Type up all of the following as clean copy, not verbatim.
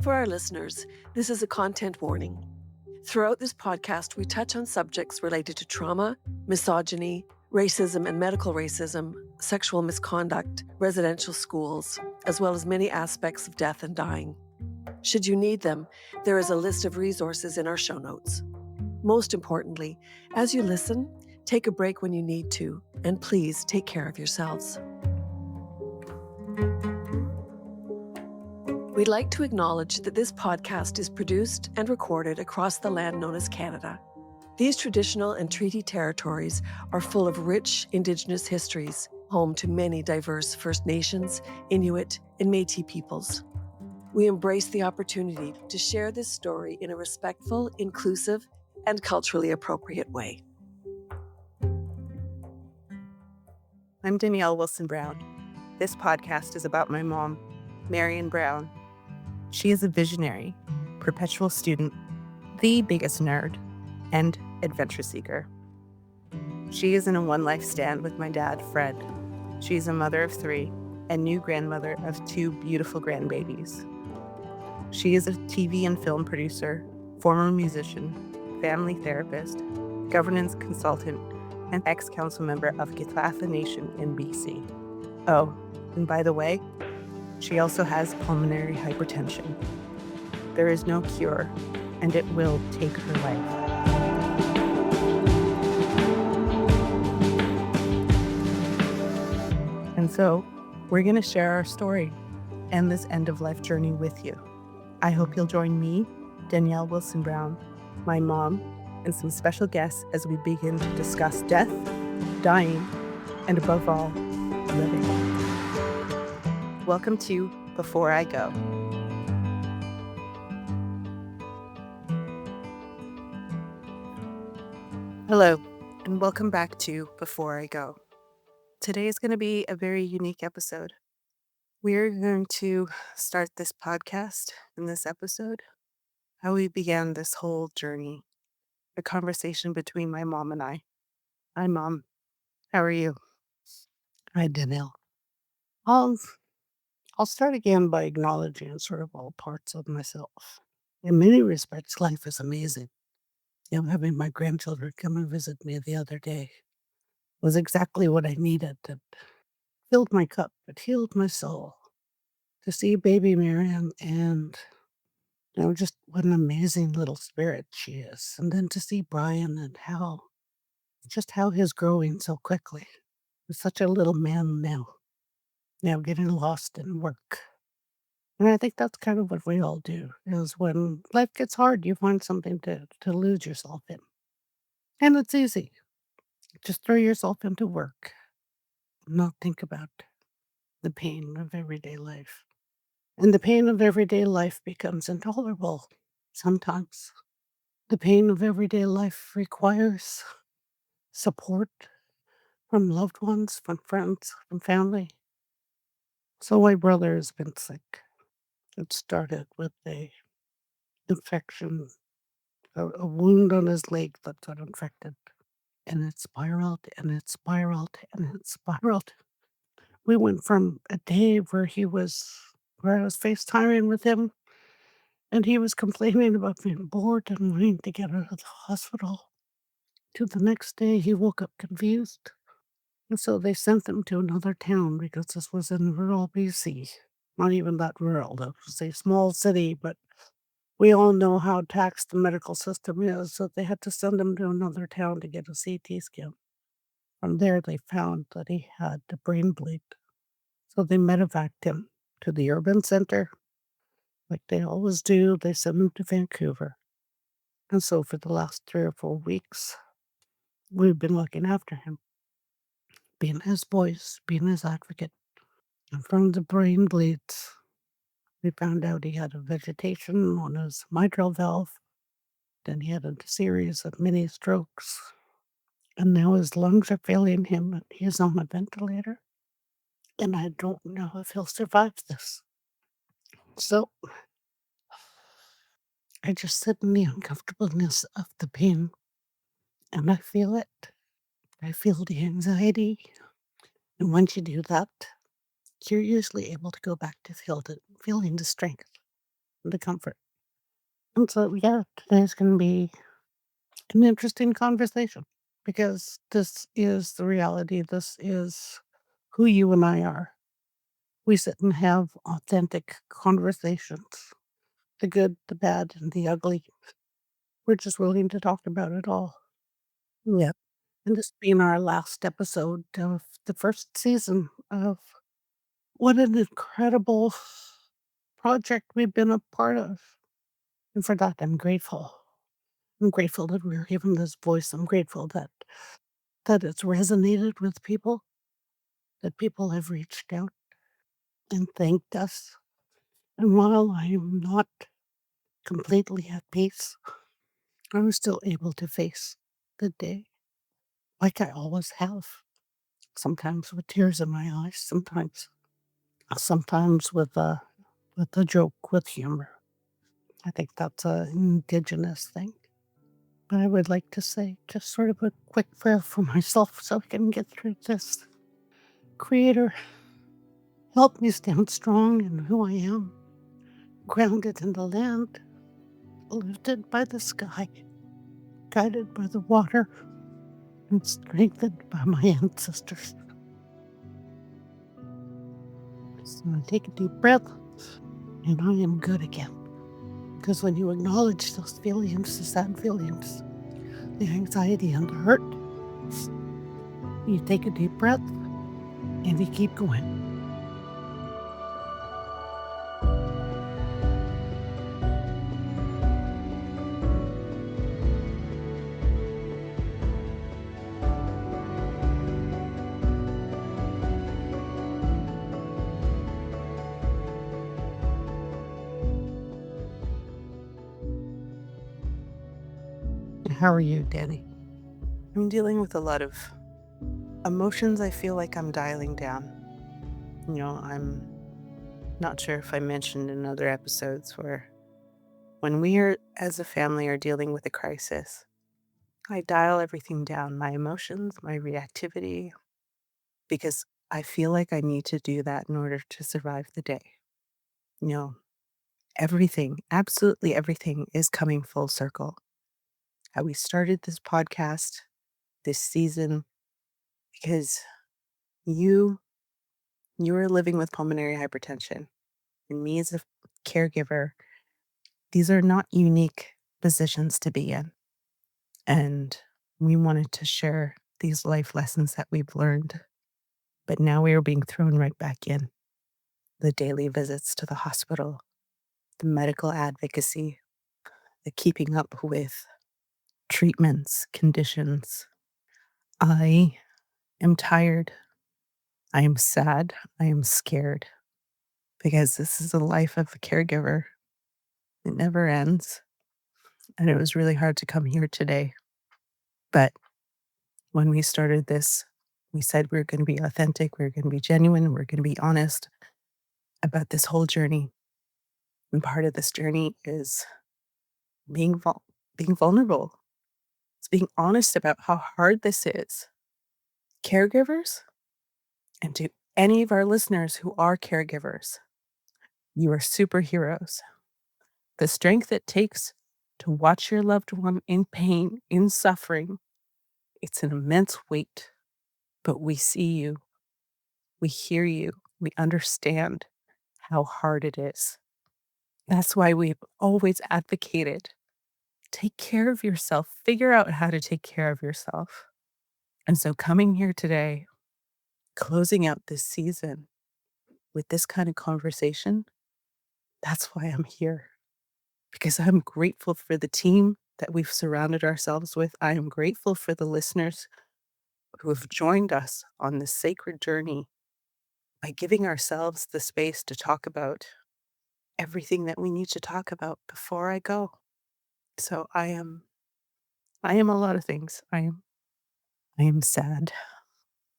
For our listeners, this is a content warning. Throughout this podcast, we touch on subjects related to trauma, misogyny, racism and medical racism, sexual misconduct, residential schools, as well as many aspects of death and dying. Should you need them, there is a list of resources in our show notes. Most importantly, as you listen, take a break when you need to, and please take care of yourselves. We'd like to acknowledge that this podcast is produced and recorded across the land known as Canada. These traditional and treaty territories are full of rich Indigenous histories, home to many diverse First Nations, Inuit, and MAiD peoples. We embrace the opportunity to share this story in a respectful, inclusive, and culturally appropriate way. I'm Danielle Wilson-Brown. This podcast is about my mom, Marion Brown. She is a visionary, perpetual student, the biggest nerd, and adventure seeker. She is in a one-life stand with my dad, Fred. She is a mother of 3 and new grandmother of 2 beautiful grandbabies. She is a TV and film producer, former musician, family therapist, governance consultant, and ex-council member of Githatha Nation in BC. Oh, and by the way, she also has pulmonary hypertension. There is no cure, and it will take her life. And so, we're going to share our story and this end-of-life journey with you. I hope you'll join me, Danielle Wilson-Brown, my mom, and some special guests as we begin to discuss death, dying, and above all, living. Welcome to Before I Go. Hello, and welcome back to Before I Go. Today is going to be a very unique episode. We're going to start this podcast in this episode, how we began this whole journey, a conversation between my mom and I. Hi, Mom. How are you? Hi, Danielle. I'll start again by acknowledging sort of all parts of myself. In many respects, life is amazing. Having my grandchildren come and visit me the other day was exactly what I needed. It filled my cup. It healed my soul. To see baby Marion and, just what an amazing little spirit she is. And then to see Brian and how he's growing so quickly. He's such a little man now getting lost in work. And I think that's kind of what we all do, is when life gets hard, you find something to lose yourself in. And it's easy. Just throw yourself into work. Not think about the pain of everyday life. And the pain of everyday life becomes intolerable sometimes. The pain of everyday life requires support from loved ones, from friends, from family. So my brother has been sick. It started with a infection, a wound on his leg that got infected. And it spiraled and it spiraled and it spiraled. We went from a day where I was FaceTiming with him and he was complaining about being bored and wanting to get out of the hospital, to the next day he woke up confused. And so they sent him to another town because this was in rural BC. Not even that rural, it was a small city, but we all know how taxed the medical system is, so they had to send him to another town to get a CT scan. From there, they found that he had a brain bleed. So they medevaced him to the urban center. Like they always do, they sent him to Vancouver. And so for the last 3 or 4 weeks, we've been looking after him, being his voice, being his advocate. And from the brain bleeds, we found out he had a vegetation on his mitral valve. Then he had a series of mini strokes. And now his lungs are failing him and he's on a ventilator. And I don't know if he'll survive this. So I just sit in the uncomfortableness of the pain and I feel it. I feel the anxiety. And once you do that, you're usually able to go back to feeling the strength. the comfort. And so, yeah, today's going to be an interesting conversation because this is the reality. This is who you and I are. We sit and have authentic conversations, the good, the bad, and the ugly. We're just willing to talk about it all. Yep. And this being our last episode of the first season of what an incredible project we've been a part of. And for that, I'm grateful. I'm grateful that we were given this voice. I'm grateful that it's resonated with people, that people have reached out and thanked us. And while I'm not completely at peace, I'm still able to face the day like I always have. Sometimes with tears in my eyes, sometimes with a joke, with humor. I think that's a Indigenous thing. But I would like to say just sort of a quick prayer for myself so I can get through this. Creator, help me stand strong in who I am, grounded in the land, lifted by the sky, guided by the water, and strengthened by my ancestors. So I take a deep breath, and I am good again. Because when you acknowledge those feelings, the sad feelings, the anxiety and the hurt, you take a deep breath and you keep going. How are you, Dani? I'm dealing with a lot of emotions I feel like I'm dialing down. I'm not sure if I mentioned in other episodes where when we are, as a family, are dealing with a crisis, I dial everything down, my emotions, my reactivity, because I feel like I need to do that in order to survive the day. You know, everything, absolutely everything is coming full circle. How we started this podcast this season because you you are living with pulmonary hypertension, and me as a caregiver, these are not unique positions to be in. And we wanted to share these life lessons that we've learned. But now we are being thrown right back in. The daily visits to the hospital, the medical advocacy, the keeping up with treatments, conditions. I am tired. I am sad. I am scared because this is the life of a caregiver. It never ends. And it was really hard to come here today. But when we started this, we said we were going to be authentic, we were going to be genuine, we are going to be honest about this whole journey. And part of this journey is being vulnerable. It's being honest about how hard this is. Caregivers, and to any of our listeners who are caregivers, you are superheroes. The strength it takes to watch your loved one in pain, in suffering, it's an immense weight. But we see you, we hear you, we understand how hard it is. That's why we've always advocated take care of yourself, figure out how to take care of yourself. And so, coming here today, closing out this season with this kind of conversation, that's why I'm here. Because I'm grateful for the team that we've surrounded ourselves with. I am grateful for the listeners who have joined us on this sacred journey by giving ourselves the space to talk about everything that we need to talk about before I go. So I am a lot of things. I am sad,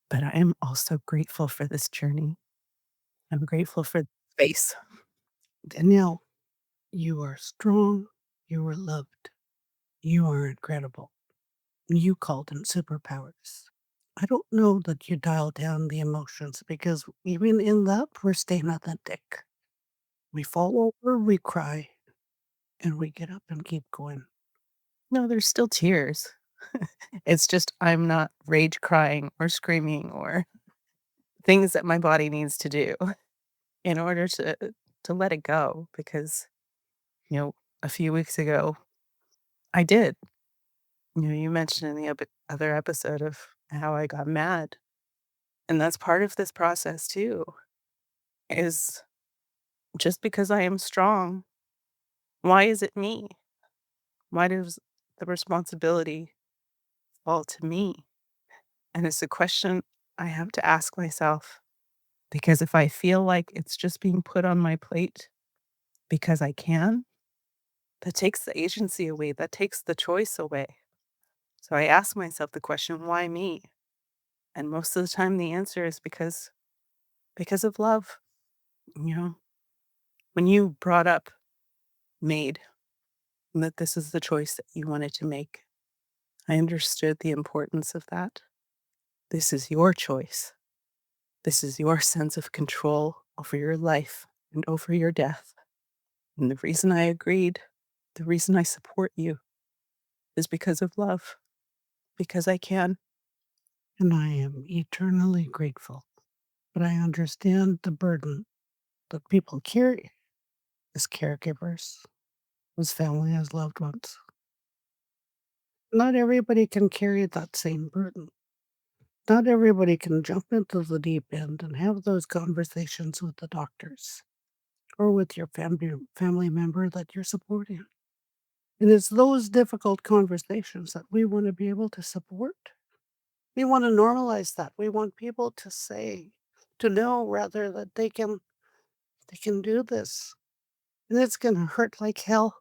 but I am also grateful for this journey. I'm grateful for the space. Danielle, you are strong. You are loved. You are incredible. You called them superpowers. I don't know that you dial down the emotions because even in that, we're staying authentic. We fall over, we cry, and we get up and keep going. No, there's still tears. It's just I'm not rage crying or screaming or things that my body needs to do in order to let it go because, you know, a few weeks ago I did. You know, you mentioned in the other episode of how I got mad, and that's part of this process too, is just because I am strong, why is it me? Why does the responsibility fall to me? And it's a question I have to ask myself because if I feel like it's just being put on my plate because I can, that takes the agency away, that takes the choice away. So I ask myself the question, why me? And most of the time the answer is because of love. You know, when you brought up MAiD and that this is the choice that you wanted to make, I understood the importance of that. This is your choice. This is your sense of control over your life and over your death. And the reason I agreed, the reason I support you is because of love, because I can. And I am eternally grateful. But I understand the burden that people carry as caregivers, as family, as loved ones. Not everybody can carry that same burden. Not everybody can jump into the deep end and have those conversations with the doctors or with your family member that you're supporting. And it's those difficult conversations that we want to be able to support. We want to normalize that. We want people to say, to know rather that they can do this. And it's gonna hurt like hell.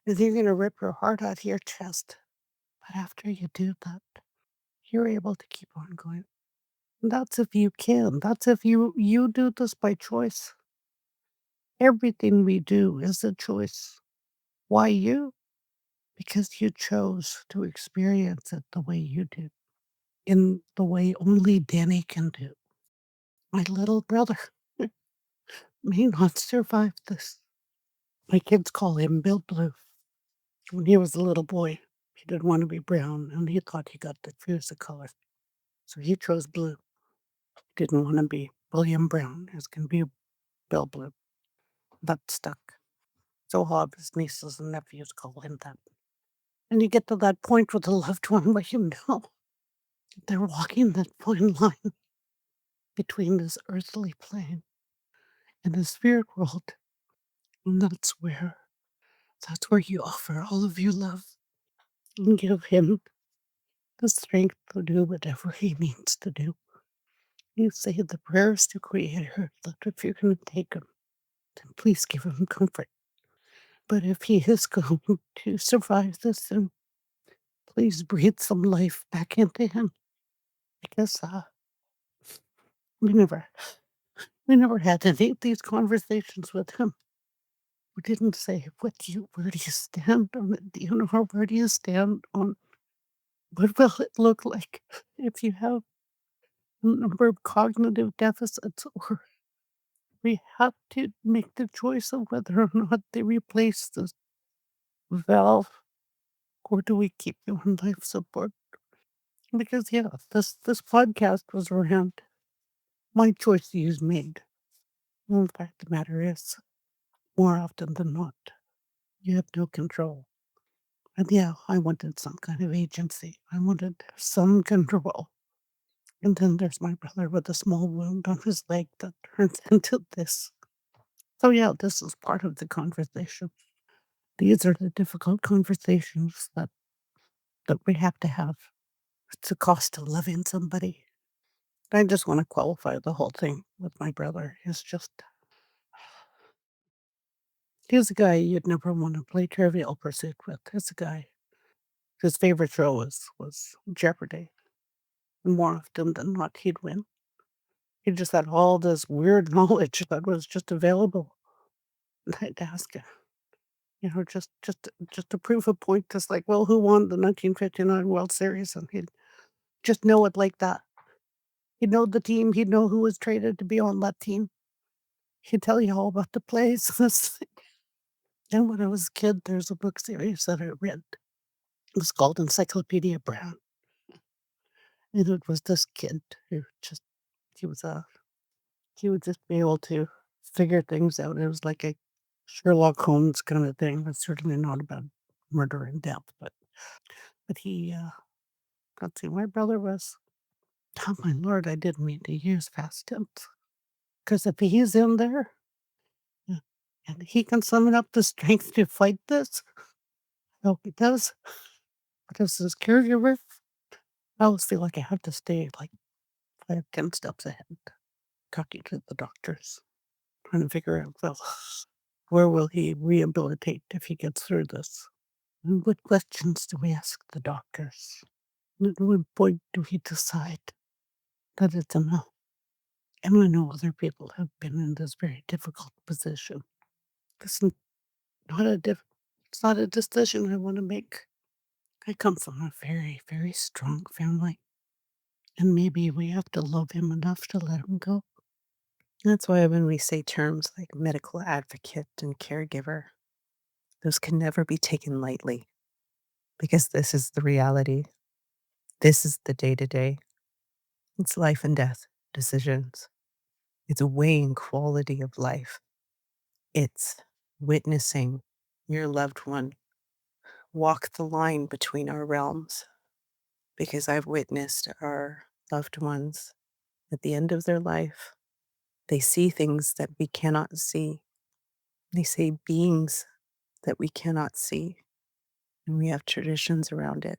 And you're gonna rip your heart out of your chest. But after you do that, you're able to keep on going. And that's if you can. That's if you do this by choice. Everything we do is a choice. Why you? Because you chose to experience it the way you do, in the way only Dani can do. My little brother may not survive this. My kids call him Bill Blue. When he was a little boy, he didn't want to be brown, and he thought he got to choose the color. So he chose blue. Didn't want to be William Brown. He was going to be Bill Blue. That stuck. So all of his nieces and nephews call him that. And you get to that point with a loved one where you know they're walking that fine line between this earthly plane and the spirit world. And that's where you offer all of your love and give him the strength to do whatever he needs to do. You say the prayers to Creator that if you're going to take him, then please give him comfort. But if he is going to survive this, then please breathe some life back into him. Because we never we never had any of these conversations with him. We didn't say, where do you stand on it? Do you know where do you stand on what will it look like if you have a number of cognitive deficits, or we have to make the choice of whether or not they replace the valve, or do we keep you on life support? Because yeah, this podcast was around my choice to use MAiD. Well, the fact of the matter is, more often than not, you have no control. And yeah, I wanted some kind of agency. I wanted some control. And then there's my brother with a small wound on his leg that turns into this. So yeah, this is part of the conversation. These are the difficult conversations that we have to have. It's the cost of loving somebody. I just want to qualify the whole thing with my brother. He's a guy you'd never want to play Trivial Pursuit with. He's a guy whose favorite show was Jeopardy. And more often than not, he'd win. He just had all this weird knowledge that was just available. And I'd ask him, just to prove a point, just like, well, who won the 1959 World Series? And he'd just know it like that. He'd know the team. He'd know who was traded to be on that team. He'd tell you all about the plays. And when I was a kid, there's a book series that I read. It was called Encyclopedia Brown. And it was this kid who just, he was he would just be able to figure things out. It was like a Sherlock Holmes kind of thing, but certainly not about murder and death. But he, let's see, my brother was, oh my lord, I didn't mean to use past tense. Because if he's in there, yeah, and he can summon up the strength to fight this, oh, he does. But as his caregiver, I always feel like I have to stay like 5, 10 steps ahead, talking to the doctors, trying to figure out, well, where will he rehabilitate if he gets through this? And what questions do we ask the doctors? And at what point do we decide that it's enough? And I know other people have been in this very difficult position. This is not it's not a decision I want to make. I come from a very, very strong family. And maybe we have to love him enough to let him go. That's why when we say terms like medical advocate and caregiver, those can never be taken lightly because this is the reality. This is the day to day. It's life and death decisions. It's weighing quality of life. It's witnessing your loved one walk the line between our realms because I've witnessed our loved ones at the end of their life. They see things that we cannot see. They say beings that we cannot see, and we have traditions around it.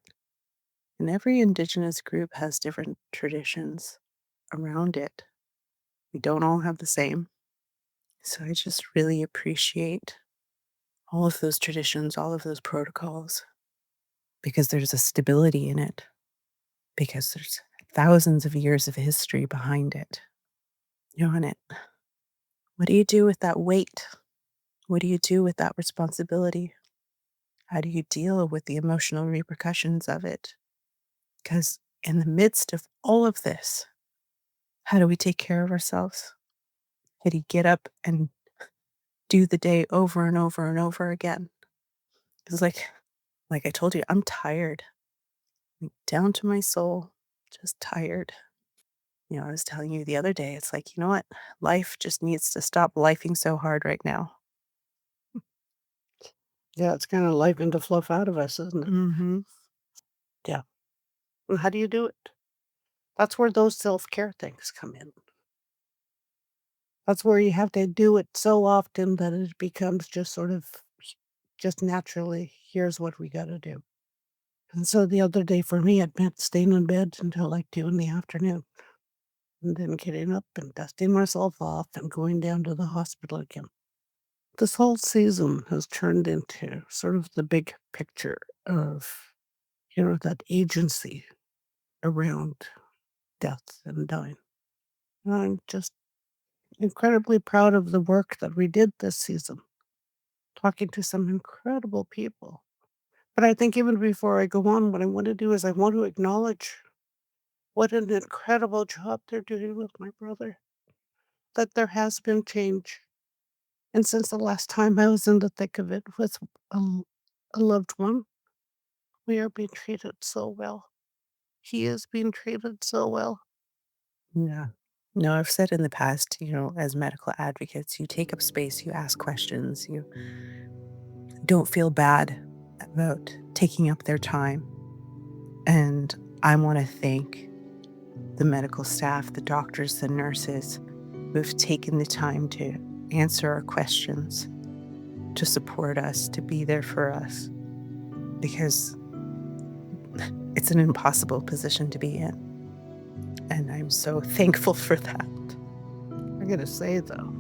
And every Indigenous group has different traditions around it. We don't all have the same. So I just really appreciate all of those traditions, all of those protocols, because there's a stability in it, because there's thousands of years of history behind it. You're on it. What do you do with that weight? What do you do with that responsibility? How do you deal with the emotional repercussions of it? Because in the midst of all of this, how do we take care of ourselves? How do you get up and do the day over and over and over again? It's like I told you, I'm tired, like down to my soul, just tired. I was telling you the other day, it's like, you know what? Life just needs to stop lifing so hard right now. Yeah, it's kind of life the fluff out of us, isn't it? Mm-hmm. Yeah. And how do you do it? That's where those self-care things come in. That's where you have to do it so often that it becomes just sort of just naturally, here's what we got to do. And so the other day for me, it meant staying in bed until like 2 in the afternoon and then getting up and dusting myself off and going down to the hospital again. This whole season has turned into sort of the big picture of, that agency around death and dying. And I'm just incredibly proud of the work that we did this season, talking to some incredible people. But I think even before I go on, what I want to do is I want to acknowledge what an incredible job they're doing with my brother, that there has been change. And since the last time I was in the thick of it with a, a loved one, we are being treated so well. He is being treated so well. Yeah. No, I've said in the past, as medical advocates, you take up space, you ask questions, you don't feel bad about taking up their time. And I want to thank the medical staff, the doctors, the nurses who have taken the time to answer our questions, to support us, to be there for us, because it's an impossible position to be in. And I'm so thankful for that. I gotta say, though,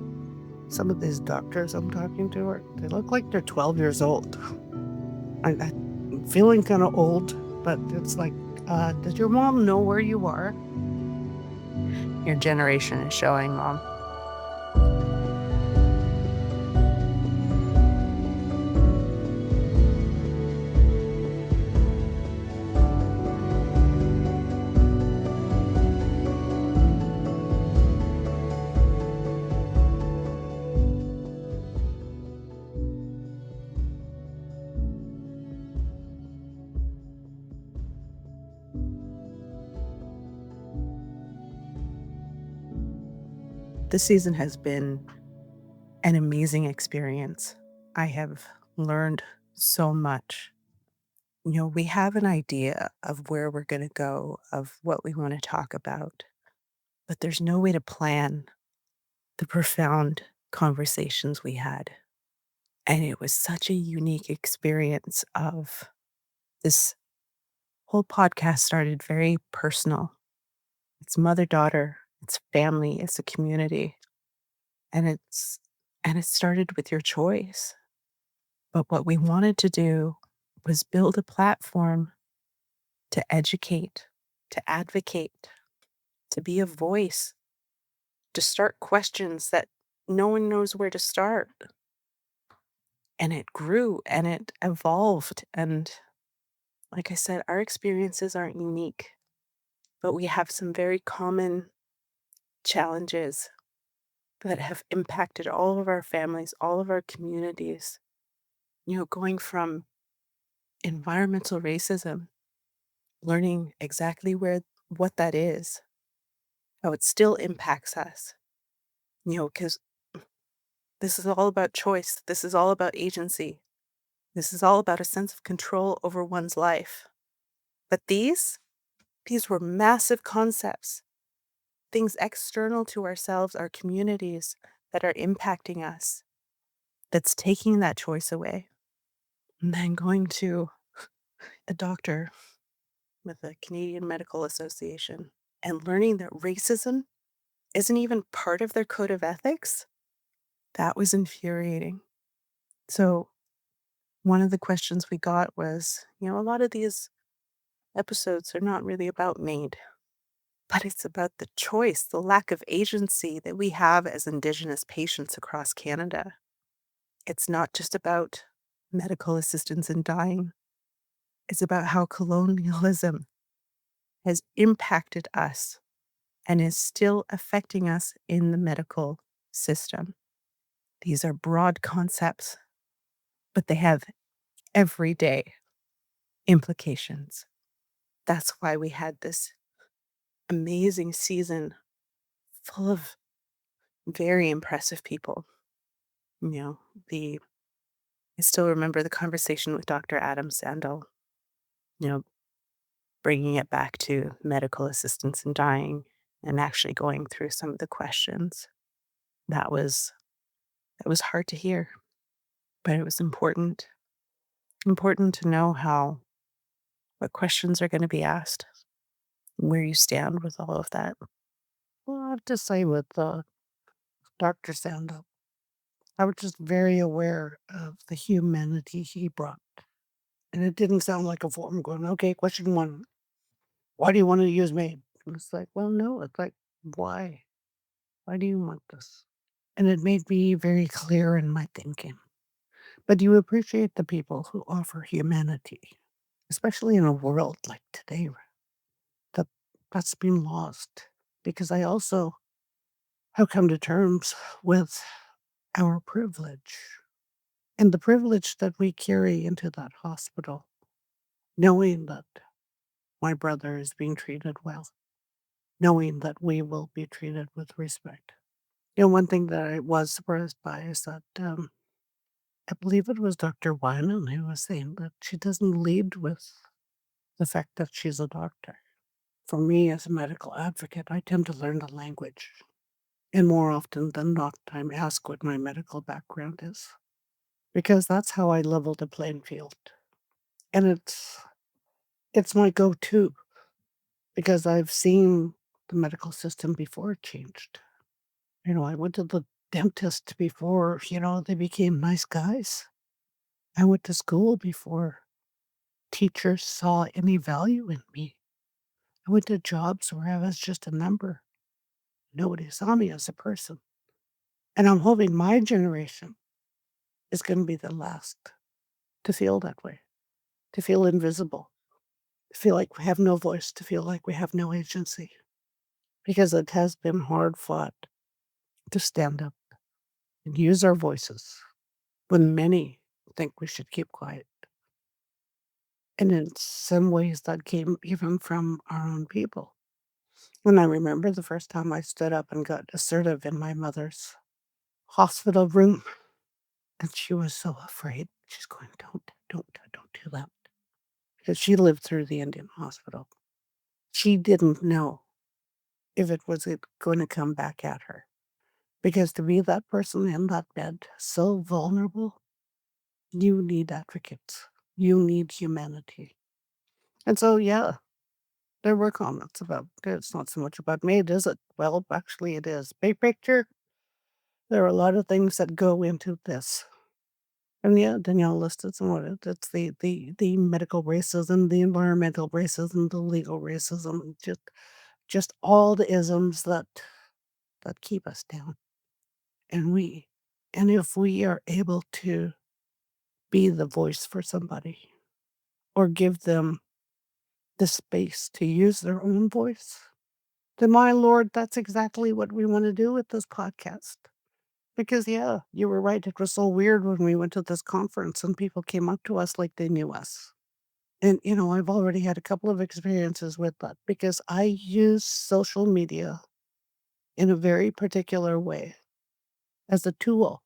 some of these doctors I'm talking to, they look like they're 12 years old. I'm feeling kind of old, but it's like, does your mom know where you are? Your generation is showing, Mom. This season has been an amazing experience. I have learned so much. We have an idea of where we're going to go, of what we want to talk about, but there's no way to plan the profound conversations we had. And it was such a unique experience of this whole podcast started very personal. It's mother-daughter, it's family, it's a community, and it started with your choice. But what we wanted to do was build a platform to educate, to advocate, to be a voice, to start questions that no one knows where to start. And it grew and it evolved. And like I said, our experiences aren't unique, but we have some very common challenges that have impacted all of our families, all of our communities. Going from environmental racism, learning exactly what that is, how it still impacts us, because this is all about choice. This is all about agency. This is all about a sense of control over one's life. But these were massive concepts, things external to ourselves, our communities that are impacting us, that's taking that choice away. And then going to a doctor with the Canadian Medical Association and learning that racism isn't even part of their code of ethics, that was infuriating. So, one of the questions we got was, a lot of these episodes are not really about MAiD, but it's about the choice, the lack of agency that we have as Indigenous patients across Canada. It's not just about medical assistance in dying, it's about how colonialism has impacted us and is still affecting us in the medical system. These are broad concepts, but they have everyday implications. That's why we had this amazing season full of very impressive people. You know, the I still remember the conversation with Dr. Adam Sandel, you know, bringing it back to medical assistance in dying and actually going through some of the questions. That was that was hard to hear, but it was important to know how what questions are going to be asked, where you stand with all of that. Well, I have to say with Dr. Sando, I was just very aware of the humanity he brought. And it didn't sound like a form going, okay, question one, why do you want to use MAiD? And it's like, well, no, it's like, why? Why do you want this? And it made me very clear in my thinking. But you appreciate the people who offer humanity, especially in a world like today that that's been lost. Because I also have come to terms with our privilege and the privilege that we carry into that hospital, knowing that my brother is being treated well, knowing that we will be treated with respect. One thing that I was surprised by is that I believe it was Dr. Wyman who was saying that she doesn't lead with the fact that she's a doctor. For me, as a medical advocate, I tend to learn the language. And more often than not, I'm asked what my medical background is because that's how I level the playing field. And it's my go-to because I've seen the medical system before it changed. I went to the dentist before, they became nice guys. I went to school before teachers saw any value in me. I went to jobs where I was just a number. Nobody saw me as a person. And I'm hoping my generation is going to be the last to feel that way, to feel invisible, to feel like we have no voice, to feel like we have no agency. Because it has been hard fought to stand up and use our voices when many think we should keep quiet. And in some ways, that came even from our own people. And I remember the first time I stood up and got assertive in my mother's hospital room, and she was so afraid. She's going, don't do that. Because she lived through the Indian hospital. She didn't know if it was going to come back at her. Because to be that person in that bed, so vulnerable, you need advocates. You need humanity. And so, yeah, there were comments about it's not so much about MAiD, is it? Well, actually, it is. Big picture, there are a lot of things that go into this. And yeah, Danielle listed some of it. It's the medical racism, the environmental racism, the legal racism, just all the isms that keep us down. And if we are able to be the voice for somebody or give them the space to use their own voice, then my Lord, that's exactly what we want to do with this podcast. Because yeah, you were right. It was so weird when we went to this conference and people came up to us like they knew us. And I've already had a couple of experiences with that because I use social media in a very particular way as a tool,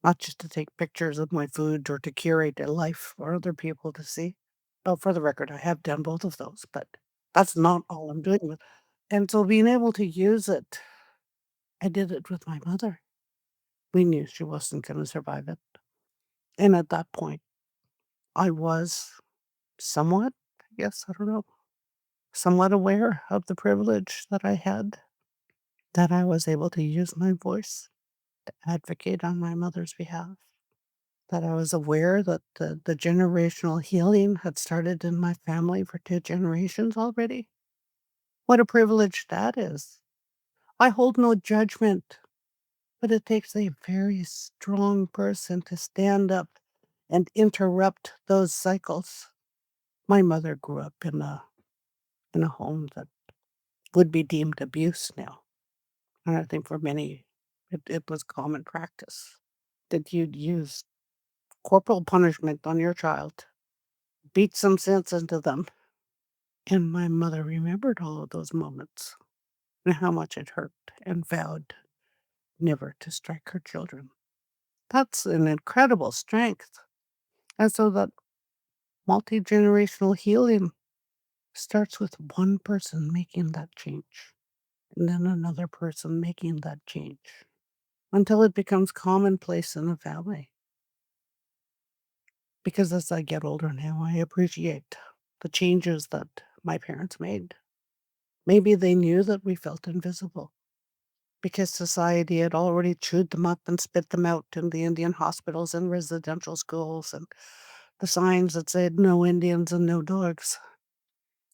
not just to take pictures of my food or to curate a life for other people to see. Oh, for the record, I have done both of those, but that's not all I'm doing with. And so being able to use it, I did it with my mother. We knew she wasn't going to survive it. And at that point, I was somewhat, I guess, I don't know, somewhat aware of the privilege that I had, that I was able to use my voice to advocate on my mother's behalf, that I was aware that the generational healing had started in my family for 2 generations already. What a privilege that is. I hold no judgment, but it takes a very strong person to stand up and interrupt those cycles. My mother grew up in a home that would be deemed abuse now. And I think for many, it was common practice that you'd use corporal punishment on your child, beat some sense into them. And my mother remembered all of those moments and how much it hurt and vowed never to strike her children. That's an incredible strength. And so that multi generational healing starts with one person making that change, and then another person making that change until it becomes commonplace in the family. Because as I get older now, I appreciate the changes that my parents made. Maybe they knew that we felt invisible because society had already chewed them up and spit them out in the Indian hospitals and residential schools and the signs that said no Indians and no dogs.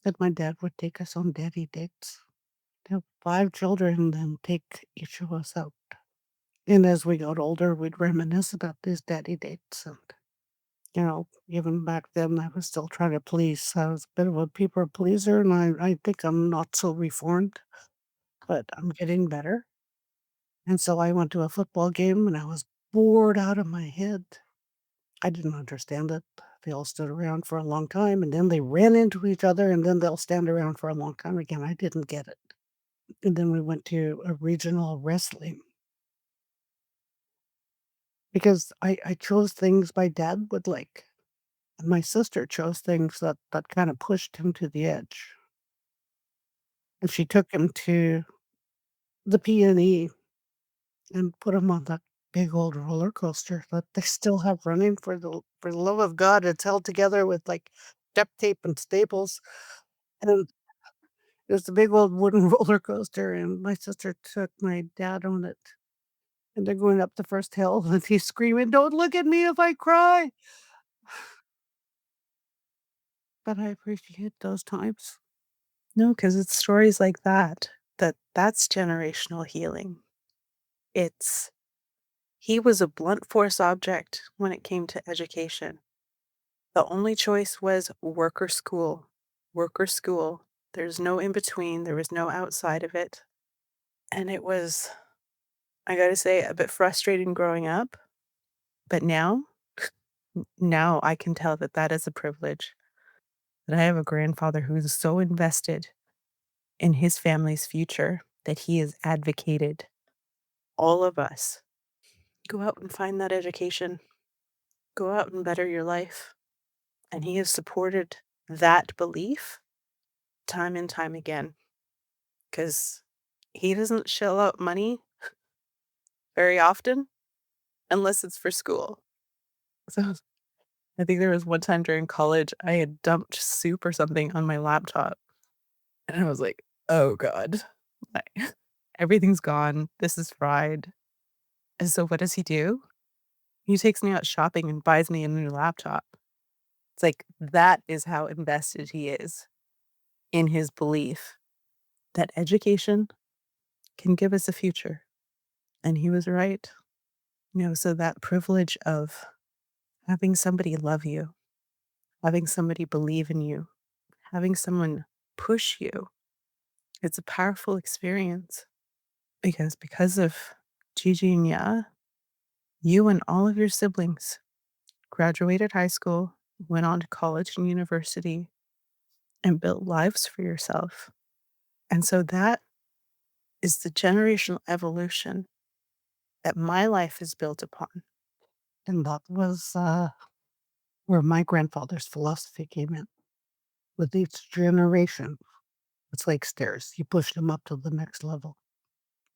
That my dad would take us on daddy dates. Have 5 children and then take each of us out. And as we got older, we'd reminisce about these daddy dates. And, even back then, I was still trying to please. I was a bit of a people pleaser, and I think I'm not so reformed, but I'm getting better. And so I went to a football game and I was bored out of my head. I didn't understand it. They all stood around for a long time and then they ran into each other and then they'll stand around for a long time again. I didn't get it. And then we went to a regional wrestling because I chose things my dad would like. And my sister chose things that kind of pushed him to the edge. And she took him to the P&E and put him on that big old roller coaster that they still have running for the love of God. It's held together with like duct tape and staples. And it was a big old wooden roller coaster. And my sister took my dad on it. And they're going up the first hill and he's screaming, "Don't look at me if I cry." But I appreciate those times. No, because it's stories like that's generational healing. It's he was a blunt force object when it came to education. The only choice was work or school. Work or school. There's no in between. There was no outside of it. And it was, I gotta say, a bit frustrating growing up. But now I can tell that that is a privilege. That I have a grandfather who is so invested in his family's future that he has advocated all of us go out and find that education, go out and better your life. And he has supported that belief time and time again because he doesn't shell out money very often unless it's for school. So I think there was one time during college, I had dumped soup or something on my laptop. And I was like, oh God, like, everything's gone. This is fried. And so what does he do? He takes me out shopping and buys me a new laptop. It's like that is how invested he is in his belief that education can give us a future. And he was right. So that privilege of having somebody love you, having somebody believe in you, having someone push you, it's a powerful experience because of Gigi and Ya, you and all of your siblings graduated high school, went on to college and university, and built lives for yourself. And so that is the generational evolution that my life is built upon. And that was where my grandfather's philosophy came in. With each generation, it's like stairs. You push them up to the next level.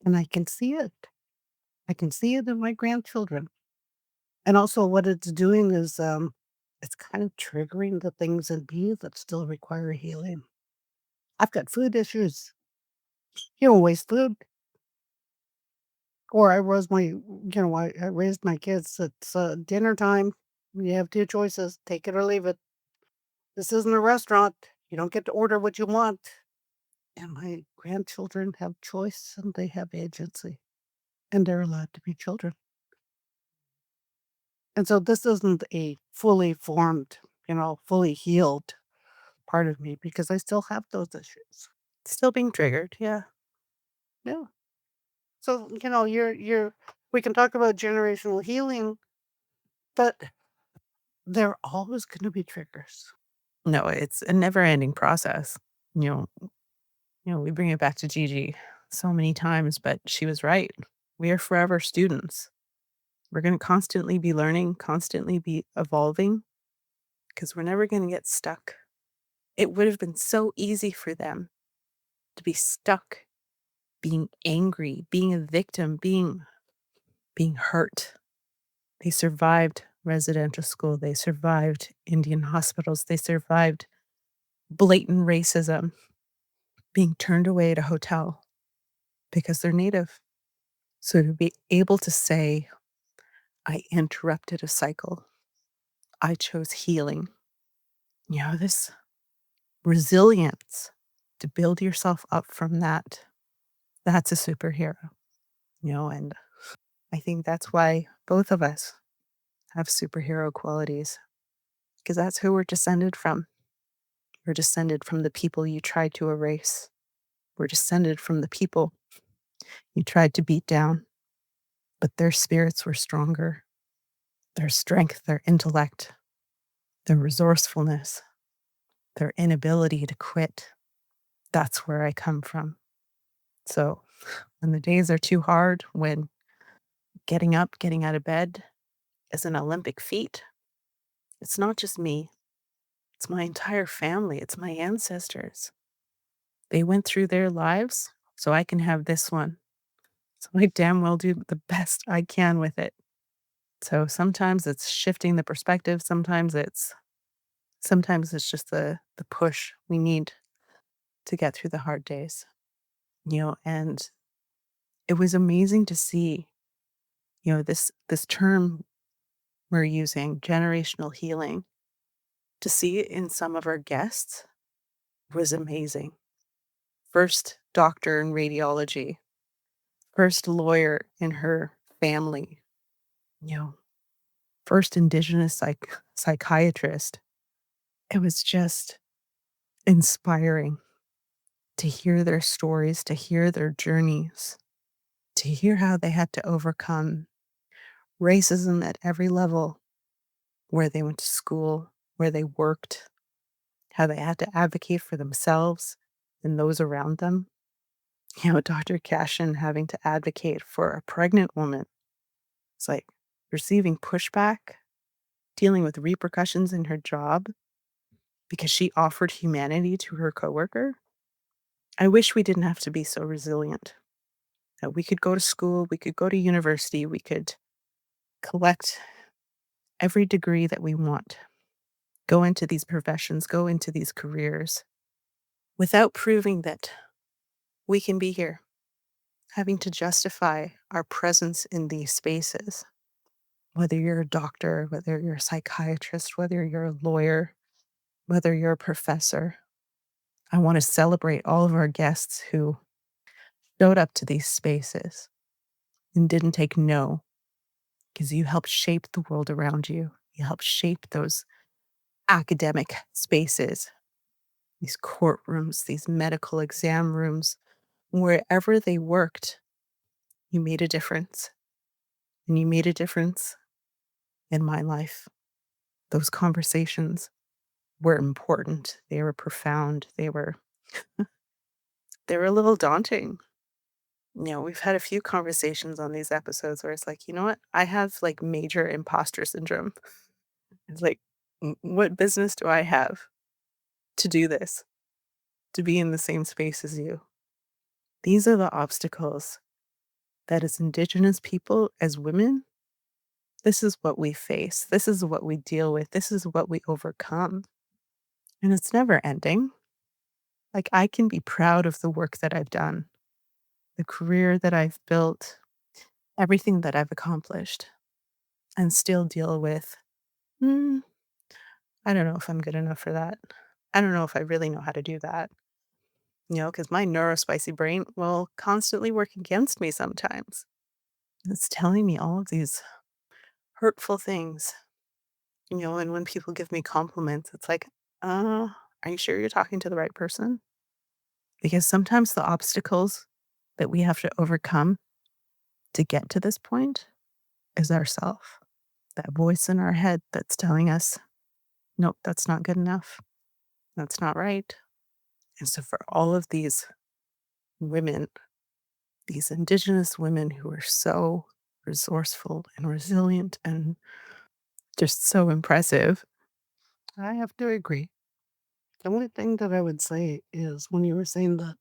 And I can see it. I can see it in my grandchildren. And also what it's doing is it's kind of triggering the things in me that still require healing. I've got food issues. You don't waste food. Or I raised my kids. It's dinner time. You have two choices. Take it or leave it. This isn't a restaurant. You don't get to order what you want. And my grandchildren have choice and they have agency. And they're allowed to be children. And so this isn't a fully formed, fully healed part of me because I still have those issues. Still being triggered, yeah. Yeah. So, we can talk about generational healing, but there are always going to be triggers. No, it's a never-ending process. You we bring it back to Gigi so many times, but she was right. We are forever students. We're going to constantly be learning, constantly be evolving, because we're never going to get stuck. It would have been so easy for them to be stuck, being angry, being a victim, being hurt. They survived residential school. They survived Indian hospitals. They survived blatant racism, being turned away at a hotel because they're Native. So to be able to say, I interrupted a cycle, I chose healing, this resilience to build yourself up from that's a superhero, and I think that's why both of us have superhero qualities because that's who we're descended from. We're descended from the people you tried to erase. We're descended from the people you tried to beat down, but their spirits were stronger. Their strength, their intellect, their resourcefulness, their inability to quit. That's where I come from. So when the days are too hard, when getting up, getting out of bed is an Olympic feat, it's not just me, it's my entire family, it's my ancestors. They went through their lives so I can have this one. So I damn well do the best I can with it. So sometimes it's shifting the perspective, sometimes it's just the push we need to get through the hard days. And it was amazing to see, this term we're using, generational healing, to see it in some of our guests was amazing. First doctor in radiology, first lawyer in her family, you know, first Indigenous psychiatrist. It was just inspiring to hear their stories, to hear their journeys, to hear how they had to overcome racism at every level, where they went to school, where they worked, how they had to advocate for themselves and those around them. Dr. Cashin having to advocate for a pregnant woman. It's like receiving pushback, dealing with repercussions in her job because she offered humanity to her coworker. I wish we didn't have to be so resilient. That we could go to school, we could go to university, we could collect every degree that we want, go into these professions, go into these careers without proving that we can be here, having to justify our presence in these spaces. Whether you're a doctor, whether you're a psychiatrist, whether you're a lawyer, whether you're a professor, I want to celebrate all of our guests who showed up to these spaces and didn't take no, because you helped shape the world around you. You helped shape those academic spaces, these courtrooms, these medical exam rooms, wherever they worked, you made a difference. And you made a difference in my life. Those conversations were important. They were profound. They were a little daunting. We've had a few conversations on these episodes where it's like, you know what? I have like major imposter syndrome. It's like, what business do I have to do this, to be in the same space as you? These are the obstacles that as Indigenous people, as women, this is what we face. This is what we deal with. This is what we overcome. And it's never ending. Like, I can be proud of the work that I've done, the career that I've built, everything that I've accomplished, and still deal with, "Hmm, I don't know if I'm good enough for that. I don't know if I really know how to do that." Because my neurospicy brain will constantly work against me sometimes. It's telling me all of these hurtful things, and when people give me compliments, it's like, are you sure you're talking to the right person? Because sometimes the obstacles that we have to overcome to get to this point is ourself. That voice in our head that's telling us, nope, that's not good enough. That's not right. And so for all of these women, these Indigenous women who are so resourceful and resilient and just so impressive. I have to agree. The only thing that I would say is when you were saying that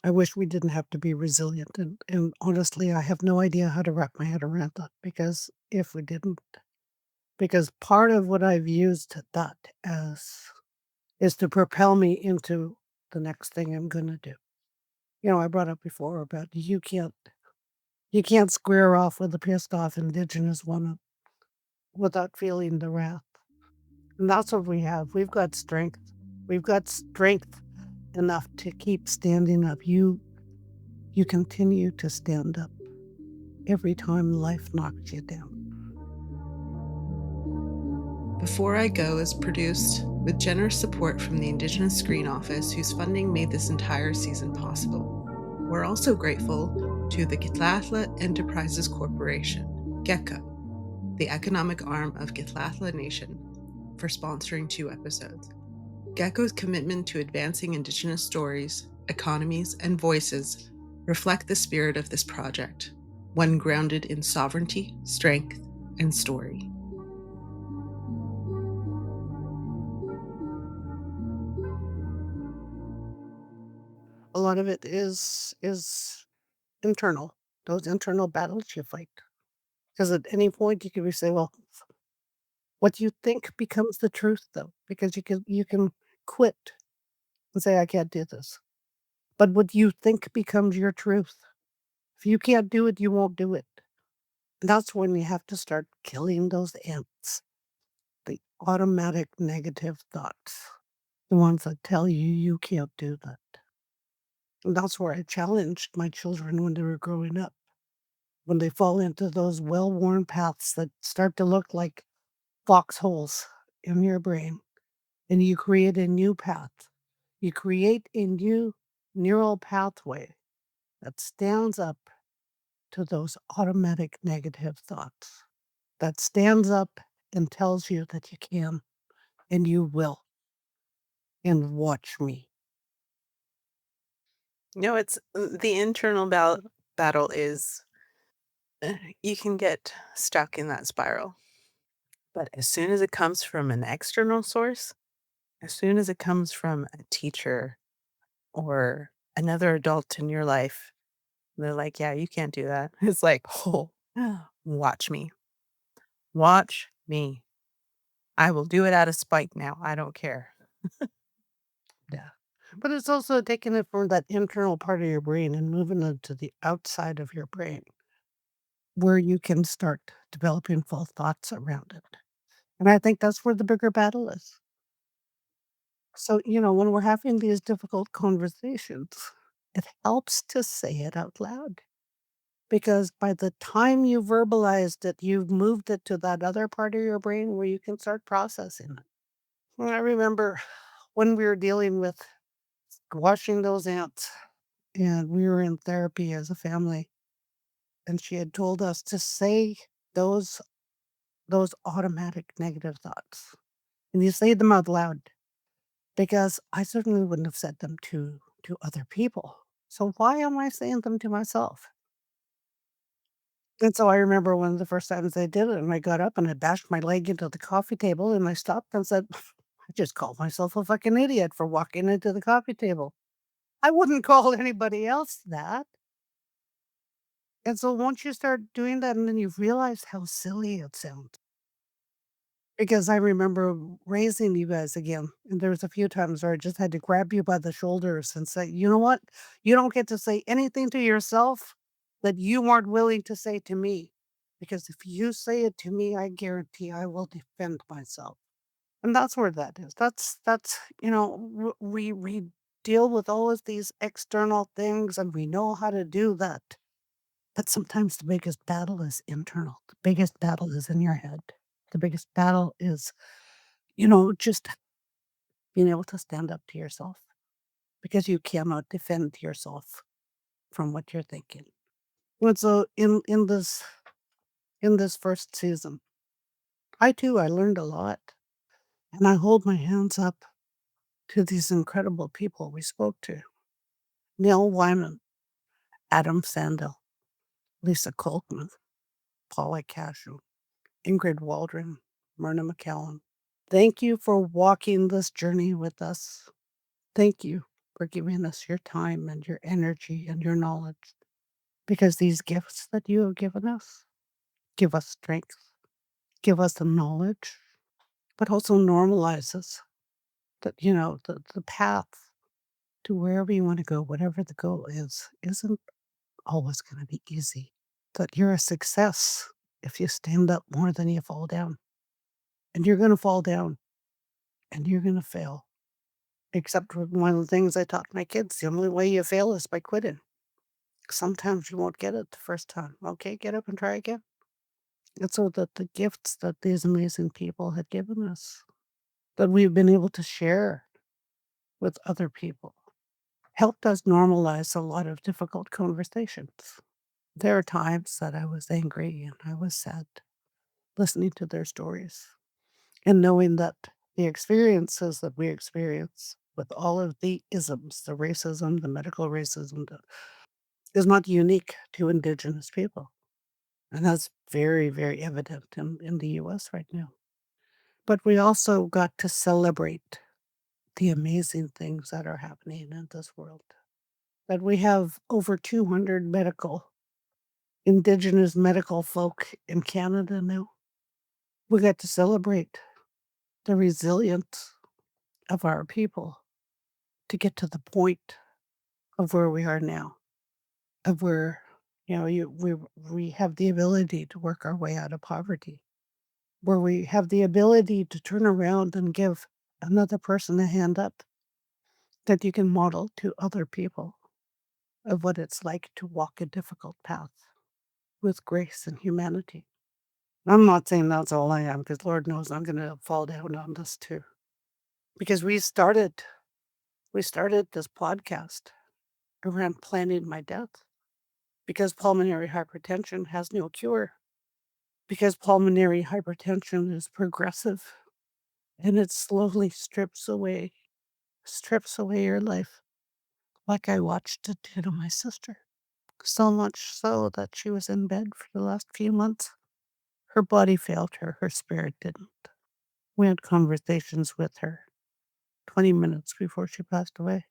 I wish we didn't have to be resilient. And honestly, I have no idea how to wrap my head around that because if we didn't, because part of what I've used that as is to propel me into the next thing I'm going to do. I brought up before about you can't square off with a pissed off Indigenous woman without feeling the wrath. And that's what we have. We've got strength. We've got strength enough to keep standing up. You continue to stand up every time life knocks you down. Before I Go is produced with generous support from the Indigenous Screen Office, whose funding made this entire season possible. We're also grateful to the Gitlathla Enterprises Corporation, GECA, the economic arm of Gitlathla Nation, for sponsoring 2 episodes. GECO's commitment to advancing Indigenous stories, economies, and voices reflect the spirit of this project, one grounded in sovereignty, strength, and story. A lot of it is internal. Those internal battles you fight. Because at any point you can say, well, what you think becomes the truth though, because you can quit and say, I can't do this. But what you think becomes your truth. If you can't do it, you won't do it. And that's when you have to start killing those ants, the automatic negative thoughts, the ones that tell you you can't do that. And that's where I challenged my children when they were growing up. When they fall into those well-worn paths that start to look like foxholes in your brain, and you create a new path. You create a new neural pathway that stands up to those automatic negative thoughts, that stands up and tells you that you can and you will. And watch me. No, it's the internal battle is you can get stuck in that spiral. But as soon as it comes from an external source, as soon as it comes from a teacher or another adult in your life, they're like, "Yeah, you can't do that." It's like, "Oh, watch me. Watch me. I will do it out of spite now. I don't care." Yeah. But it's also taking it from that internal part of your brain and moving it to the outside of your brain where you can start developing full thoughts around it. And I think that's where the bigger battle is. So, when we're having these difficult conversations, it helps to say it out loud because by the time you verbalized it, you've moved it to that other part of your brain where you can start processing it. And I remember when we were dealing with washing those ants and we were in therapy as a family, and she had told us to say those those automatic negative thoughts. And you say them out loud because I certainly wouldn't have said them to other people. So why am I saying them to myself? And so I remember one of the first times I did it, and I got up and I bashed my leg into the coffee table, and I stopped and said, I just called myself a fucking idiot for walking into the coffee table. I wouldn't call anybody else that. And so once you start doing that, and then you realize how silly it sounds. Because I remember raising you guys again, and there was a few times where I just had to grab you by the shoulders and say, "You know what? You don't get to say anything to yourself that you weren't willing to say to me. Because if you say it to me, I guarantee I will defend myself." And that's where that is. We deal with all of these external things and we know how to do that. But sometimes the biggest battle is internal. The biggest battle is in your head. The biggest battle is just being able to stand up to yourself because you cannot defend yourself from what you're thinking. And so in this first season, I learned a lot, and I hold my hands up to these incredible people we spoke to: Neil Wyman, Adam Sandel, Lisa Kolkman, Paula Cashew, Ingrid Waldron, Myrna McCallum. Thank you for walking this journey with us. Thank you for giving us your time and your energy and your knowledge. Because these gifts that you have given us give us strength, give us the knowledge, but also normalizes that, the path to wherever you want to go, whatever the goal is, isn't always going to be easy. That you're a success if you stand up more than you fall down. And you're going to fall down and you're going to fail. Except for one of the things I taught my kids: the only way you fail is by quitting. Sometimes you won't get it the first time. Okay, get up and try again. And so that the gifts that these amazing people had given us, that we've been able to share with other people, helped us normalize a lot of difficult conversations. There are times that I was angry and I was sad listening to their stories and knowing that the experiences that we experience with all of the isms, the racism, the medical racism, is not unique to Indigenous people. And that's very, very evident in the US right now. But we also got to celebrate the amazing things that are happening in this world. That we have over 200 Indigenous medical folk in Canada now. We got to celebrate the resilience of our people to get to the point of where we are now, of where we have the ability to work our way out of poverty, where we have the ability to turn around and give another person a hand up, that you can model to other people of what it's like to walk a difficult path with grace and humanity. I'm not saying that's all I am, because Lord knows I'm going to fall down on this too. Because we started this podcast around planning my death, because pulmonary hypertension has no cure, because pulmonary hypertension is progressive and it slowly strips away your life. like I watched it do to my sister. So much so that she was in bed for the last few months. Her body failed her, her spirit didn't. We had conversations with her 20 minutes before she passed away.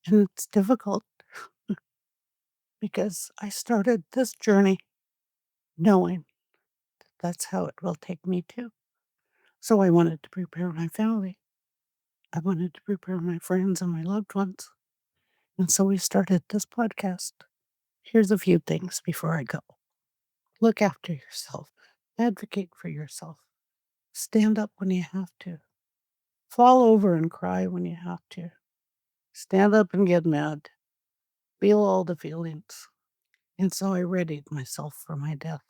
And it's difficult because I started this journey knowing that's how it will take me too. So I wanted to prepare my family. I wanted to prepare my friends and my loved ones. And so we started this podcast. Here's a few things before I go. Look after yourself. Advocate for yourself. Stand up when you have to. Fall over and cry when you have to. Stand up and get mad. Feel all the feelings. And so I readied myself for my death.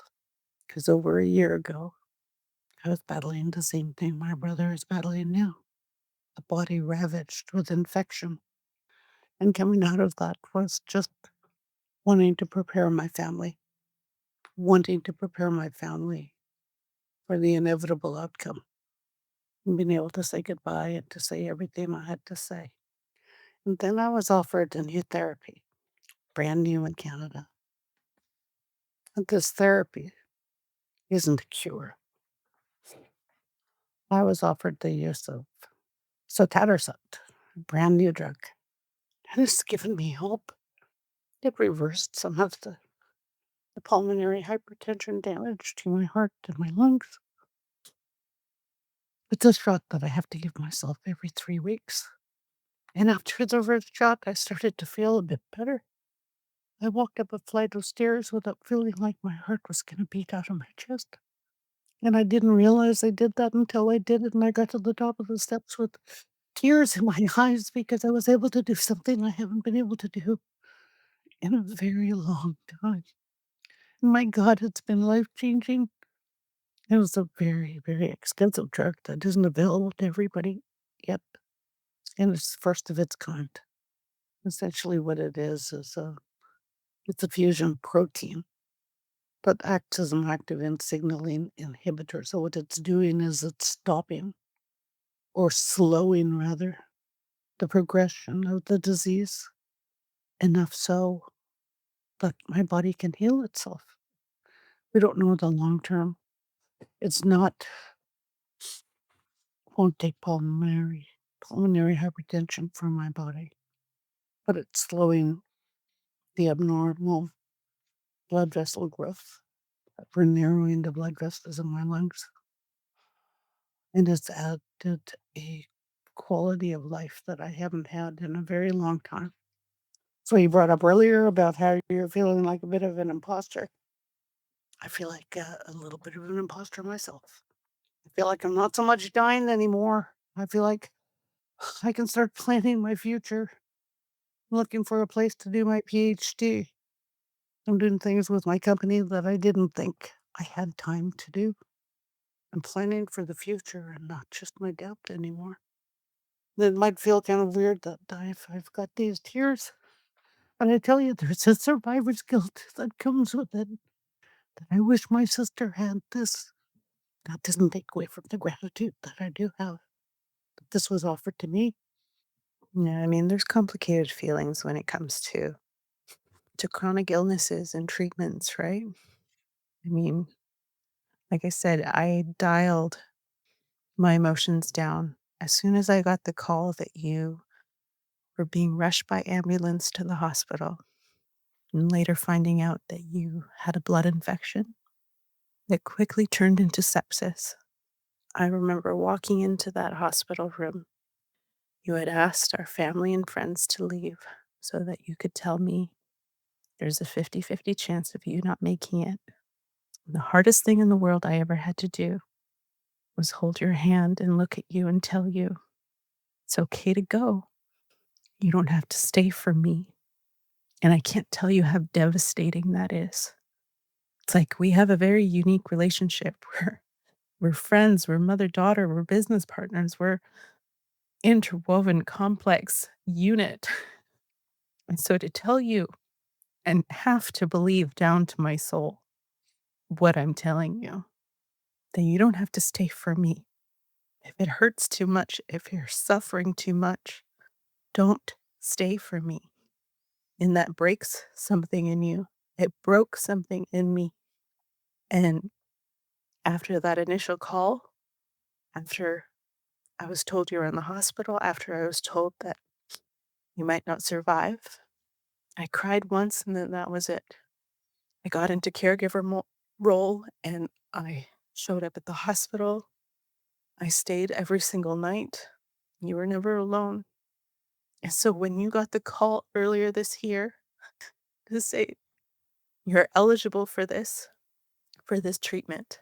Because over a year ago, I was battling the same thing my brother is battling now. A body ravaged with infection. And coming out of that was just wanting to prepare my family. Wanting to prepare my family for the inevitable outcome. And being able to say goodbye and to say everything I had to say. And then I was offered a new therapy, brand new in Canada. And this therapy isn't a cure. I was offered the use of sotatercept, a brand new drug. And it's given me hope. It reversed some of the pulmonary hypertension damage to my heart and my lungs. It's a shot that I have to give myself every 3 weeks. And after the first shot, I started to feel a bit better. I walked up a flight of stairs without feeling like my heart was going to beat out of my chest. And I didn't realize I did that until I did it, and I got to the top of the steps with tears in my eyes because I was able to do something I haven't been able to do in a very long time. My God, it's been life-changing. It was a very, very expensive drug that isn't available to everybody yet, and it's the first of its kind. Essentially what it is it's a fusion protein that acts as an activin signaling inhibitor. So what it's doing is it's stopping, or slowing rather, the progression of the disease enough so that my body can heal itself. We don't know the long term. It's not, won't take pulmonary hypertension from my body, but it's slowing the abnormal blood vessel growth. We're narrowing the blood vessels in my lungs. And it's added a quality of life that I haven't had in a very long time. So you brought up earlier about how you're feeling like a bit of an imposter. I feel like a little bit of an imposter myself. I feel like I'm not so much dying anymore. I feel like I can start planning my future, looking for a place to do my PhD. I'm doing things with my company that I didn't think I had time to do. I'm planning for the future and not just my death anymore. It might feel kind of weird that I've got these tears, but I tell you, there's a survivor's guilt that comes with it. That I wish my sister had this. That doesn't take away from the gratitude that I do have. That this was offered to me. Yeah, I mean, there's complicated feelings when it comes to chronic illnesses and treatments, right? I mean, like I said, I dialed my emotions down as soon as I got the call that you were being rushed by ambulance to the hospital, and later finding out that you had a blood infection that quickly turned into sepsis. I remember walking into that hospital room. You had asked our family and friends to leave so that you could tell me there's a 50-50 chance of you not making it. The hardest thing in the world I ever had to do was hold your hand and look at you and tell you, it's okay to go. You don't have to stay for me. And I can't tell you how devastating that is. It's like we have a very unique relationship. We're friends, we're mother daughter, we're business partners, we're interwoven, complex unit. And so to tell you and have to believe down to my soul what I'm telling you, then you don't have to stay for me. If it hurts too much, if you're suffering too much, don't stay for me. and that breaks something in you. It broke something in me. And after that initial call, after I was told you were in the hospital, after I was told that you might not survive, I cried once and then that was it. I got into caregiver role and I showed up at the hospital. I stayed every single night. You were never alone. And so when you got the call earlier this year to say you're eligible for this treatment,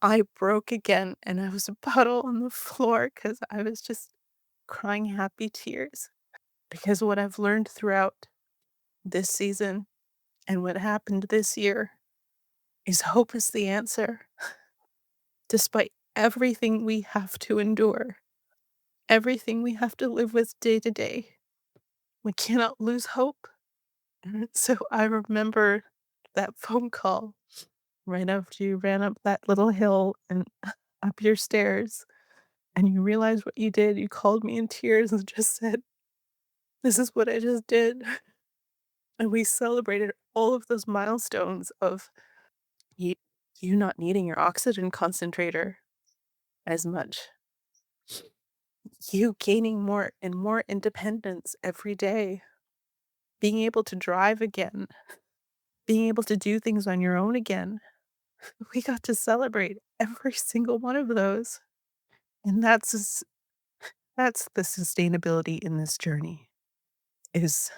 I broke again and I was a puddle on the floor because I was just crying happy tears. Because what I've learned throughout this season and what happened this year is hope is the answer. Despite everything we have to endure, everything we have to live with day to day, we cannot lose hope. And so I remember that phone call right after you ran up that little hill and up your stairs and you realized what you did. You called me in tears and just said, "This is what I just did." And we celebrated all of those milestones of you, you not needing your oxygen concentrator as much, you gaining more and more independence every day, being able to drive again, being able to do things on your own again. We got to celebrate every single one of those. And that's the sustainability in this journey is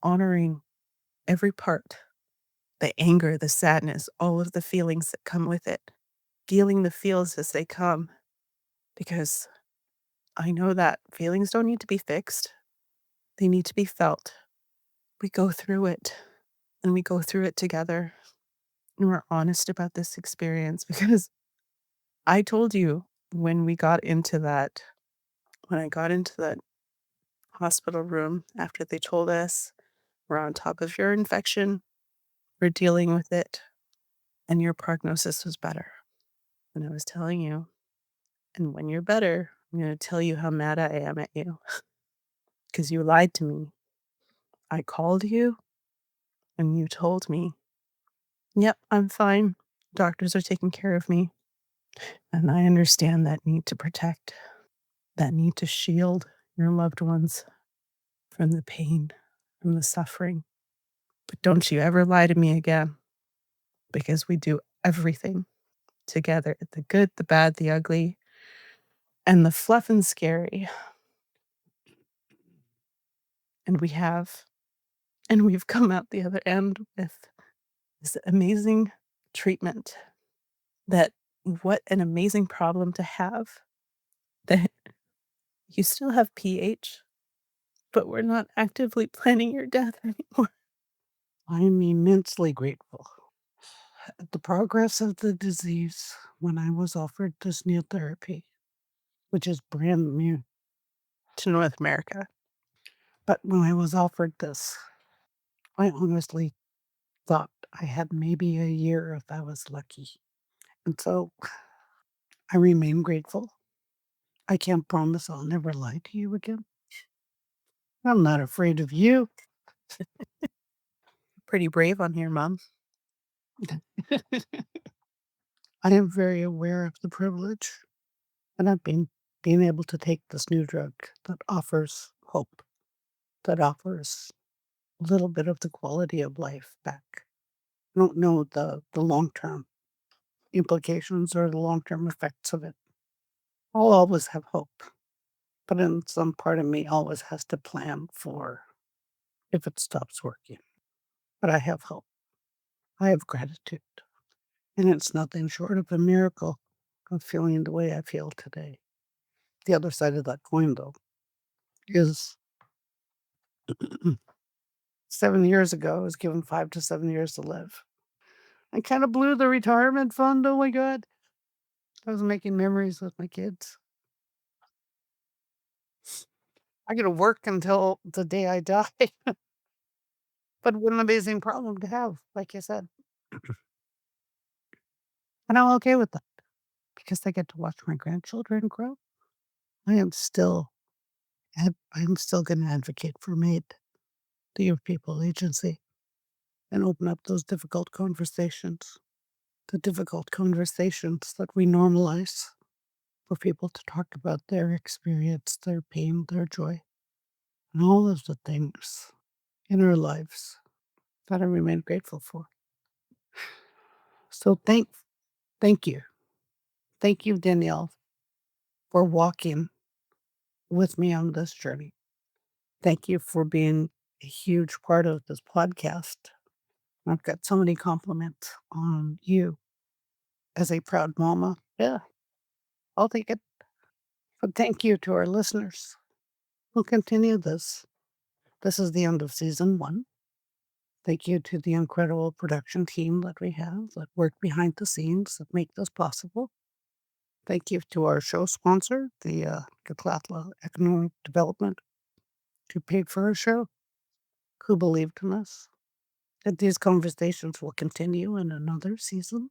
honoring every part, the anger, the sadness, all of the feelings that come with it, feeling the feels as they come, because I know that feelings don't need to be fixed. They need to be felt. We go through it and we go through it together. And we're honest about this experience because I told you when we got into that, when I got into that hospital room after they told us we're on top of your infection, we're dealing with it, and your prognosis was better. And I was telling you, and when you're better, I'm going to tell you how mad I am at you because you lied to me. I called you and you told me, "Yep, I'm fine. Doctors are taking care of me." And I understand that need to protect, that need to shield your loved ones from the pain, from the suffering. But don't you ever lie to me again because we do everything together, the good, the bad, the ugly, and the fluff and scary. And we have, and we've come out the other end with this amazing treatment that what an amazing problem to have that you still have pH, but we're not actively planning your death anymore. I'm immensely grateful. At the progress of the disease, when I was offered this new therapy, which is brand new To North America. but when I was offered this, I honestly thought I had maybe a year if I was lucky. And so I remain grateful. I can't promise I'll never lie to you again. I'm not afraid of you. Pretty brave on here, Mom. I am very aware of the privilege, and I've been being able to take this new drug that offers hope, that offers a little bit of the quality of life back. I don't know the long term implications or the long term effects of it. I'll always have hope, but in some part of me always has to plan for if it stops working. But I have hope. I have gratitude. And it's nothing short of a miracle of feeling the way I feel today. The other side of that coin, though, is 7 years ago, I was given 5 to 7 years to live. I kind of blew the retirement fund. Oh my God. I was making memories with my kids. I get to work until the day I die. But what an amazing problem to have, like I said. And I'm okay with that because I get to watch my grandchildren grow. I am still, I'm still going to advocate for MAiD. to give people agency and open up those difficult conversations, the difficult conversations that we normalize for people to talk about their experience, their pain, their joy, and all of the things in our lives that I remain grateful for. So thank you. Thank you, Danielle, for walking with me on this journey. Thank you for being a huge part of this podcast. I've got so many compliments on you as a proud mama. Yeah, I'll take it. But thank you to our listeners. We'll continue this. This is the end of season 1. Thank you to the incredible production team that we have that work behind the scenes that make this possible. Thank you to our show sponsor, the Katlatla Economic Development, who paid for our show, who believed in us. That these conversations will continue in another season.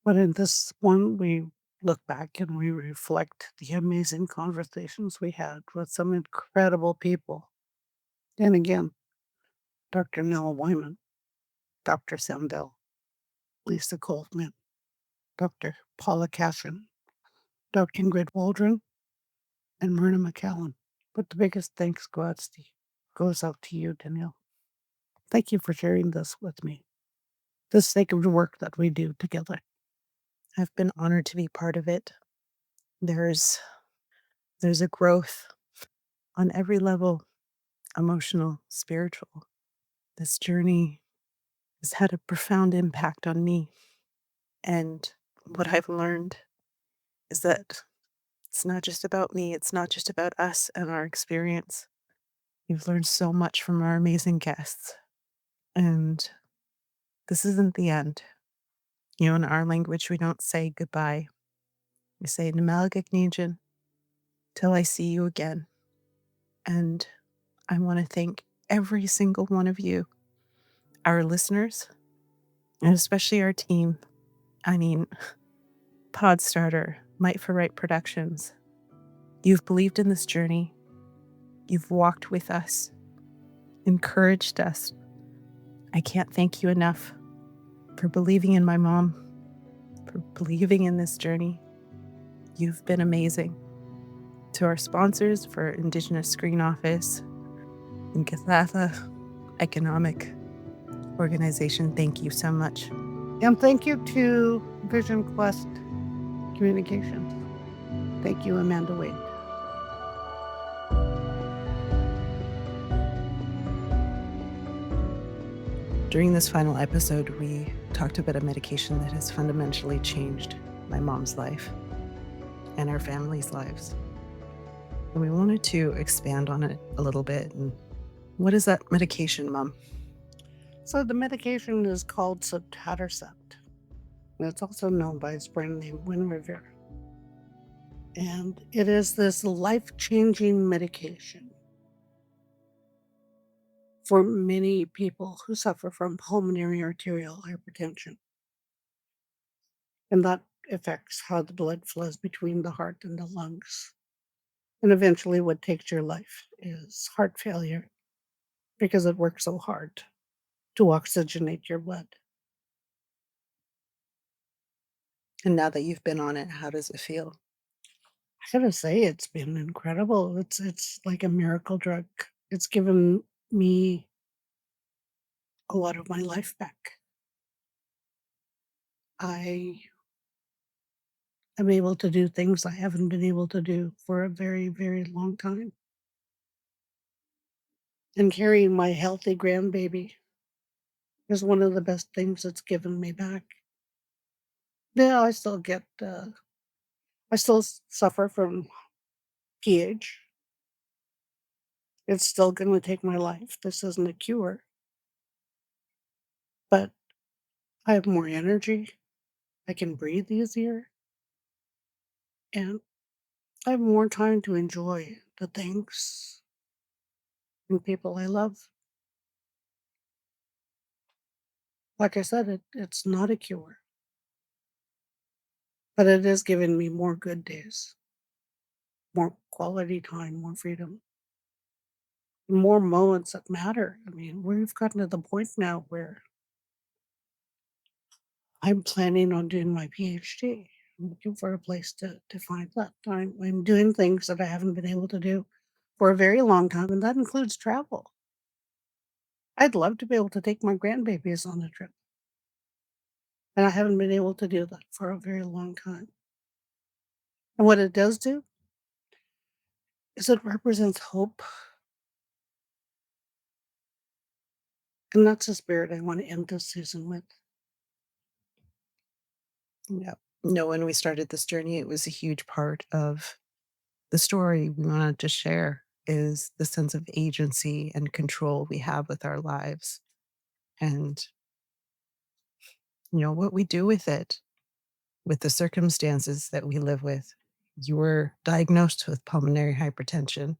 But in this one, we look back and we reflect the amazing conversations we had with some incredible people. And again, Dr. Noah Wyman, Dr. Sandell, Lisa Coltman, Dr. Paula Cashin, Dr. Ingrid Waldron, and Myrna McCallan. But the biggest thanks goes out to you, Danielle. Thank you for sharing this with me. The sake of the work that we do together. I've been honored to be part of it. There's a growth on every level, emotional, spiritual. This journey has had a profound impact on me. And what I've learned is that it's not just about me, it's not just about us and our experience. You've learned so much from our amazing guests. And this isn't the end. In our language, we don't say goodbye. We say Namalgagnijan till I see you again. And I want to thank every single one of you, our listeners, and especially our team. I mean, Podstarter, Might for Right Productions. You've believed in this journey. You've walked with us, encouraged us. I can't thank you enough for believing in my mom, for believing in this journey. You've been amazing. To our sponsors for Indigenous Screen Office and Kathatha Economic Organization, thank you so much. And thank you to Vision Quest Communications. Thank you, Amanda Wade. During this final episode, we talked about a medication that has fundamentally changed my mom's life and our family's lives. And we wanted to expand on it a little bit. And what is that medication, Mom? So the medication is called sotatercept. And it's also known by its brand name Winrevair. And it is this life-changing medication for many people who suffer from pulmonary arterial hypertension. And that affects how the blood flows between the heart and the lungs. And eventually what takes your life is heart failure because it works so hard to oxygenate your blood. And now that you've been on it, how does it feel? I gotta say, it's been incredible. It's like a miracle drug. It's given me a lot of my life back. I am able to do things I haven't been able to do for a very, very long time. And carrying my healthy grandbaby is one of the best things that's given me back. Yeah, I still suffer from pH. It's still going to take my life. This isn't a cure. But I have more energy. I can breathe easier. And I have more time to enjoy the things and people I love. Like I said, it's not a cure, but it has given me more good days, more quality time, more freedom. more moments that matter. I mean, we've gotten to the point now where I'm planning on doing my PhD. I'm looking for a place to find that time. I'm doing things that I haven't been able to do for a very long time, and that includes travel. I'd love to be able to take my grandbabies on a trip, and I haven't been able to do that for a very long time. And what it does do is it represents hope, and that's the spirit I want to end this season with. Yeah. No, when we started this journey, it was a huge part of the story we wanted to share is the sense of agency and control we have with our lives and what we do with it, with the circumstances that we live with. You were diagnosed with pulmonary hypertension,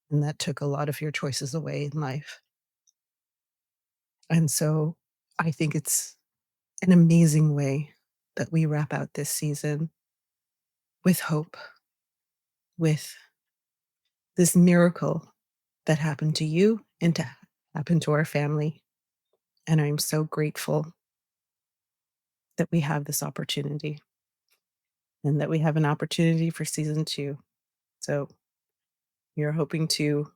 and that took a lot of your choices away in life. And so I think it's an amazing way that we wrap out this season with hope, with this miracle that happened to you and to happen to our family. And I'm so grateful that we have this opportunity and that we have an opportunity for season 2. So we are hoping to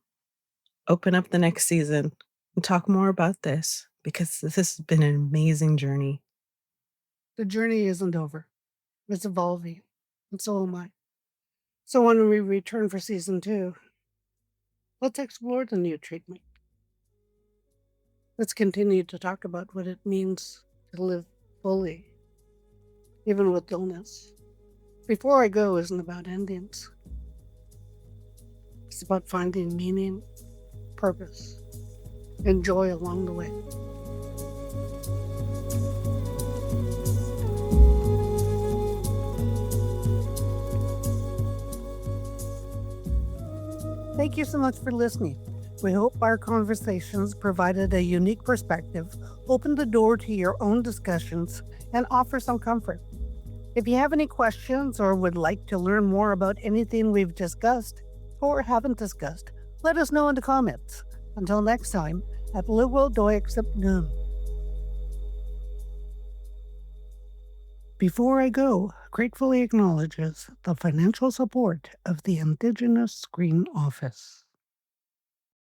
open up the next season and talk more about this because this has been an amazing journey. The journey isn't over, it's evolving, and so am I. So when we return for season 2, let's explore the new treatment. Let's continue to talk about what it means to live fully, even with illness. Before I Go isn't about endings. It's about finding meaning, purpose, and joy along the way. Thank you so much for listening. We hope our conversations provided a unique perspective, opened the door to your own discussions, and offer some comfort. If you have any questions or would like to learn more about anything we've discussed or haven't discussed, let us know in the comments. Until next time, at Liwil Doi Accept Noon. Before I Go gratefully acknowledges the financial support of the Indigenous Screen Office.